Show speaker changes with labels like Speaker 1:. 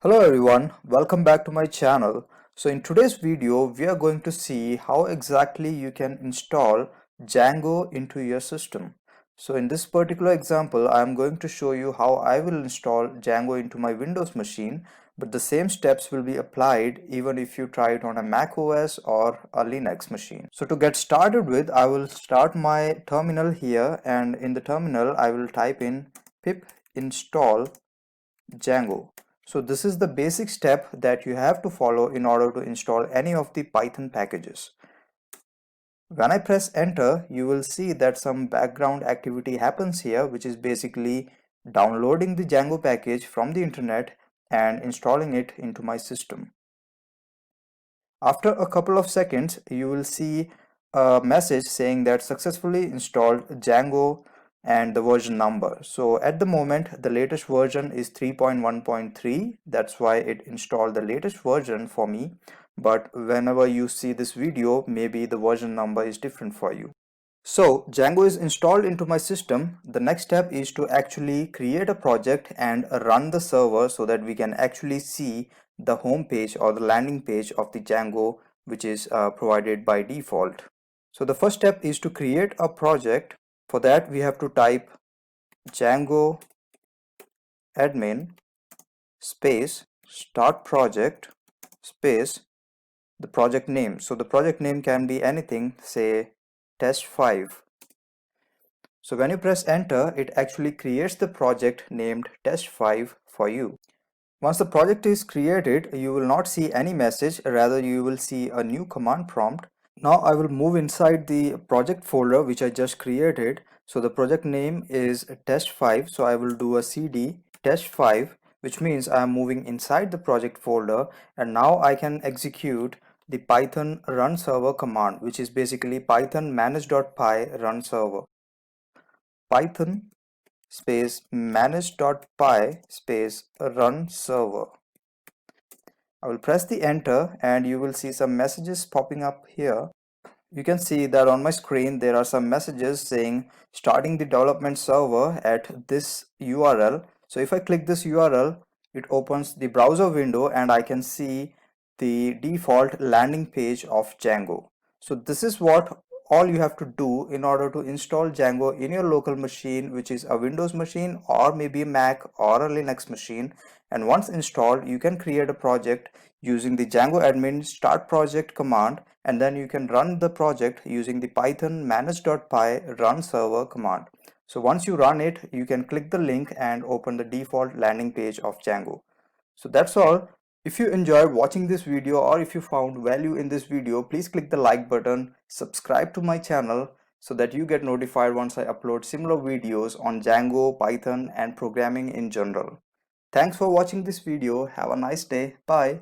Speaker 1: Hello everyone, welcome back to my channel. So in today's video, we are going to see how exactly you can install Django into your system. So in this particular example, I am going to show you how I will install Django into my Windows machine, but the same steps will be applied even if you try it on a Mac OS or a Linux machine. So to get started with, I will start my terminal here, and in the terminal, I will type in pip install Django. So this is the basic step that you have to follow in order to install any of the Python packages. When I press enter, you will see that some background activity happens here, which is basically downloading the Django package from the internet and installing it into my system. After a couple of seconds, you will see a message saying that successfully installed Django and the version number. So at the moment, the latest version is 3.1.3. That's why it installed the latest version for me. But whenever you see this video, maybe the version number is different for you. So Django is installed into my system. The next step is to actually create a project and run the server so that we can actually see the home page or the landing page of the Django, which is provided by default. So the first step is to create a project. For that, we have to type django-admin space start project space the project name. So the project name can be anything, say test5. So when you press enter, it actually creates the project named test5 for you. Once the project is created, you will not see any message, rather you will see a new command prompt. Now I will move inside the project folder which I just created. So the project name is test5, so I will do a cd test5, which means I am moving inside the project folder, and now I can execute the python runserver command, which is basically python manage.py runserver. Python space manage.py space run server. I will press the enter and you will see some messages popping up here. You can see that on my screen there are some messages saying starting the development server at this URL. So if I click this URL, it opens the browser window and I can see the default landing page of Django. So this is what all you have to do in order to install Django in your local machine, which is a Windows machine or maybe a Mac or a Linux machine. And once installed, you can create a project using the django-admin start project command, and then you can run the project using the python manage.py run server command. So once you run it, you can click the link and open the default landing page of Django. So that's all. If you enjoyed watching this video or if you found value in this video, please click the like button, subscribe to my channel so that you get notified once I upload similar videos on Django, Python and programming in general. Thanks for watching this video. Have a nice day. Bye.